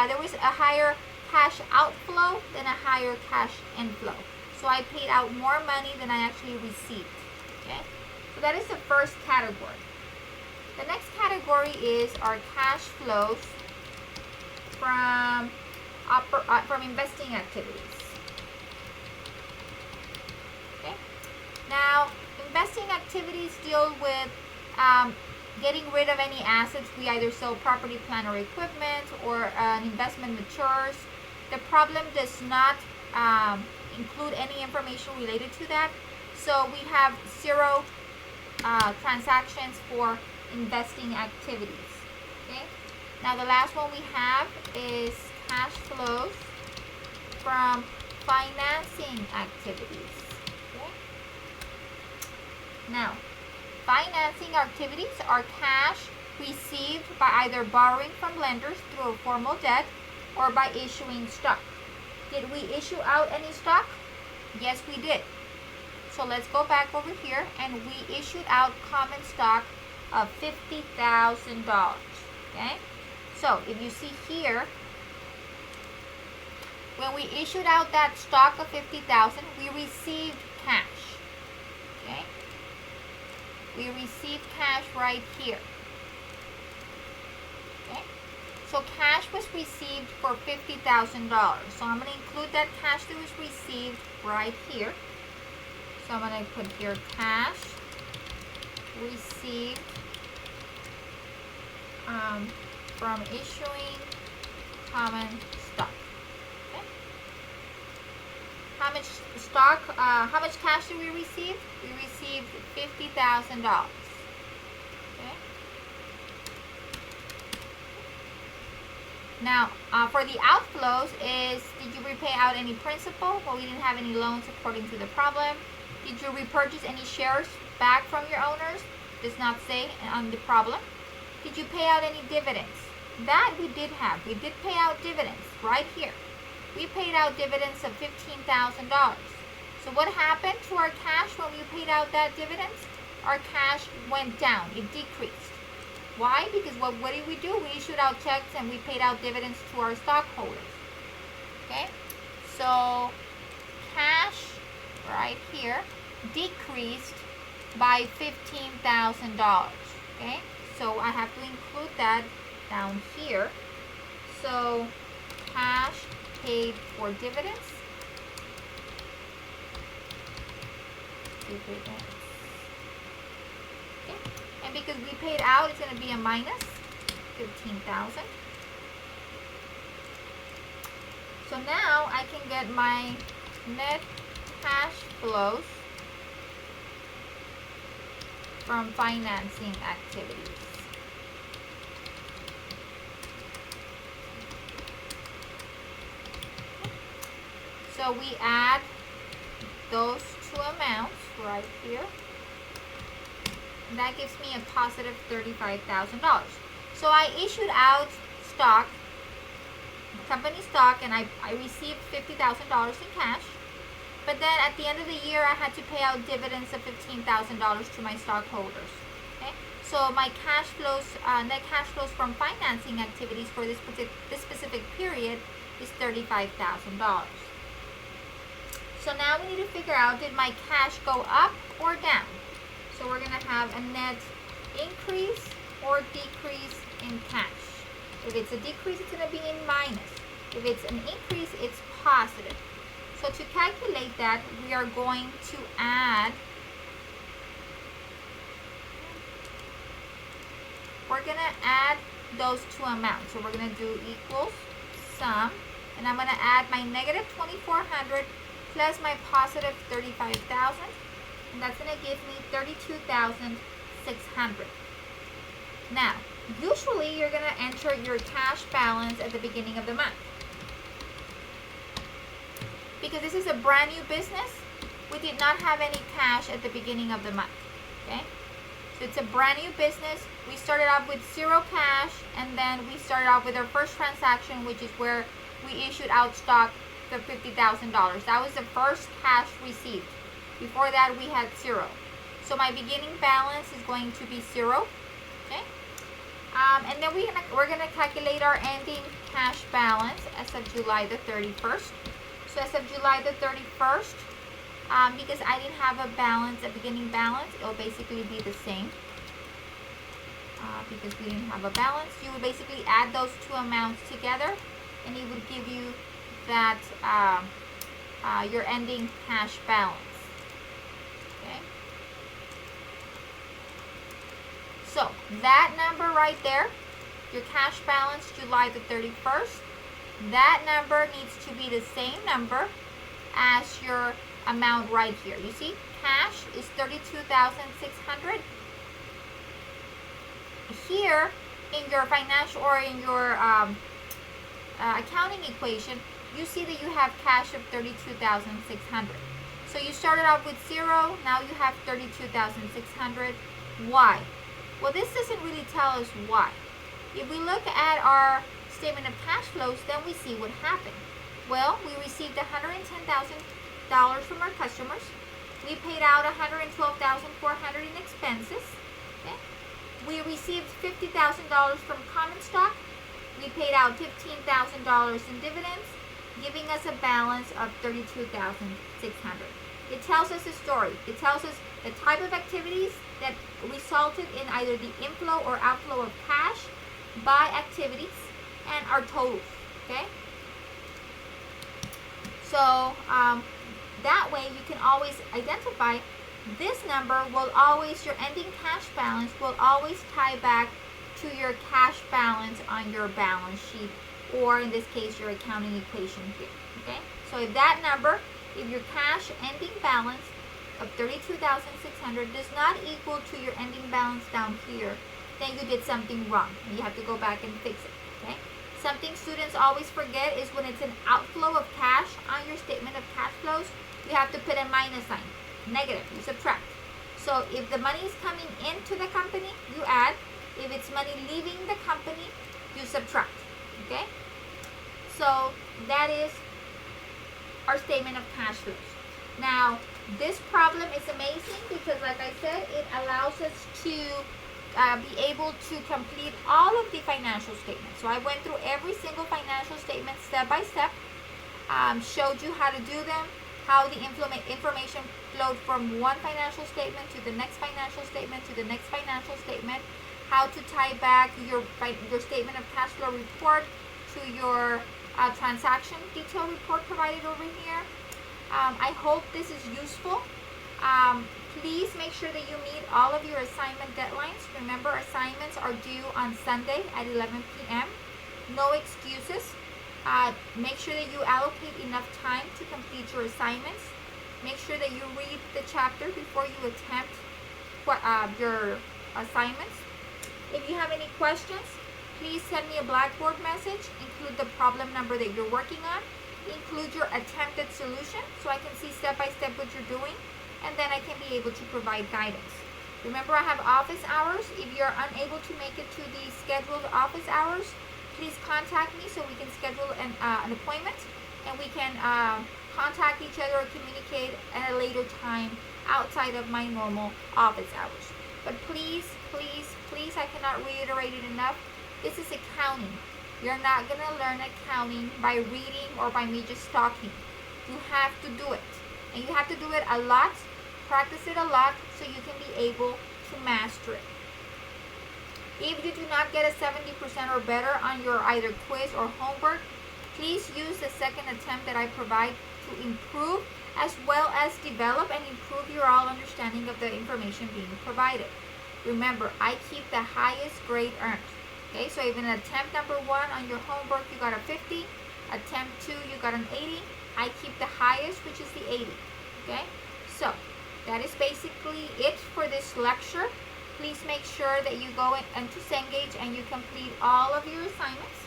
there was a higher cash outflow than a higher cash inflow. So I paid out more money than I actually received. Okay? So that is the first category. The next category is our cash flows from investing activities. Okay? Now, investing activities deal with getting rid of any assets. We either sell property, plant, or equipment, or an investment matures. The problem does not include any information related to that. So we have 0 transactions for investing activities. Okay. Now the last one we have is cash flows from financing activities. Okay. Now, financing activities are cash received by either borrowing from lenders through a formal debt or by issuing stock. Did we issue out any stock? Yes, we did. So let's go back over here, and we issued out common stock of $50,000. Okay? So if you see here, when we issued out that stock of $50,000, we received cash. Okay? We received cash right here. Okay? So cash was received for $50,000. So I'm going to include that cash that was received right here. So I'm going to put here cash received from issuing common stock. Okay. How much stock? How much cash did we receive? We received $50,000. Okay. Now, for the outflows is, did you repay out any principal? Well, we didn't have any loans according to the problem. Did you repurchase any shares back from your owners? Does not say on the problem. Did you pay out any dividends? That we did have. We did pay out dividends right here. We paid out dividends of $15,000. So what happened to our cash when we paid out that dividends? Our cash went down. It decreased. Why? Because what did we do? We issued out checks and we paid out dividends to our stockholders. Okay? So cash right here decreased by $15,000. Okay? So I have to include that down here. So cash paid for dividends. Okay. And because we paid out, it's going to be a minus 15,000. So now I can get my net cash flows from financing activities. So we add those two amounts right here. And that gives me a positive $35,000. So I issued out stock, company stock, and I received $50,000 in cash. But then at the end of the year, I had to pay out dividends of $15,000 to my stockholders. Okay, so my cash flows, net cash flows from financing activities for this specific period is $35,000. So now we need to figure out, did my cash go up or down? So we're going to have a net increase or decrease in cash. If it's a decrease, it's going to be in minus. If it's an increase, it's positive. So to calculate that, we are going to add, we're going to add those two amounts. So we're going to do equals sum, and I'm going to add my negative 2,400 plus my positive 35,000, and that's going to give me 32,600. Now, usually you're going to enter your cash balance at the beginning of the month. Because this is a brand new business, we did not have any cash at the beginning of the month. Okay? So it's a brand new business. We started off with zero cash, and then we started off with our first transaction, which is where we issued out stock for $50,000. That was the first cash received. Before that, we had zero. So my beginning balance is going to be zero. Okay? And then we're gonna calculate our ending cash balance as of July the 31st. So as of July the 31st, because I didn't have a balance, a beginning balance, it'll basically be the same. Because we didn't have a balance, you would basically add those two amounts together, and it would give you that your ending cash balance. Okay. So that number right there, your cash balance July the 31st, that number needs to be the same number as your amount right here. You see, cash is 32,600. Here in your financial or in your accounting equation, you see that you have cash of 32,600. So you started off with zero, now you have 32,600. Why? Well, this doesn't really tell us why. If we look at our statement of cash flows, then we see what happened. Well, we received $110,000 from our customers. We paid out $112,400 in expenses. Okay? We received $50,000 from common stock. We paid out $15,000 in dividends, giving us a balance of $32,600. It tells us a story. It tells us the type of activities that resulted in either the inflow or outflow of cash by activities and our totals. Okay? So that way you can always identify this number will always, your ending cash balance will always tie back to your cash balance on your balance sheet, or in this case your accounting equation here. Okay, so if that number, if your cash ending balance of $32,600 does not equal to your ending balance down here, then you did something wrong and you have to go back and fix it. Okay, something students always forget is when it's an outflow of cash on your statement of cash flows, you have to put a minus sign, negative, you subtract. So if the money is coming into the company, you add. If it's money leaving the company, you subtract. Okay? So that is our statement of cash flows. Now, this problem is amazing because, like I said, it allows us to be able to complete all of the financial statements. So I went through every single financial statement step by step, showed you how to do them, how the information flowed from one financial statement to the next financial statement to the next financial statement, how to tie back your statement of cash flow report to your transaction detail report provided over here. I hope this is useful. Please make sure that you meet all of your assignment deadlines. Remember, assignments are due on Sunday at 11 p.m. No excuses. Make sure that you allocate enough time to complete your assignments. Make sure that you read the chapter before you attempt your assignments. If you have any questions, please send me a Blackboard message. Include the problem number that you're working on. Include your attempted solution so I can see step by step what you're doing, and then I can be able to provide guidance. Remember, I have office hours. If you're unable to make it to the scheduled office hours, please contact me so we can schedule an appointment and we can contact each other or communicate at a later time outside of my normal office hours. But please, please, please, I cannot reiterate it enough. This is accounting. You're not going to learn accounting by reading or by me just talking. You have to do it. And you have to do it a lot, practice it a lot, so you can be able to master it. If you do not get a 70% or better on your either quiz or homework, please use the second attempt that I provide to improve as well as develop and improve your all understanding of the information being provided. Remember, I keep the highest grade earned. Okay, so even attempt number 1 on your homework, you got a 50. Attempt 2, you got an 80. I keep the highest, which is the 80. Okay, so that is basically it for this lecture. Please make sure that you go into Cengage and you complete all of your assignments.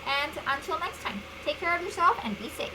And until next time, take care of yourself and be safe.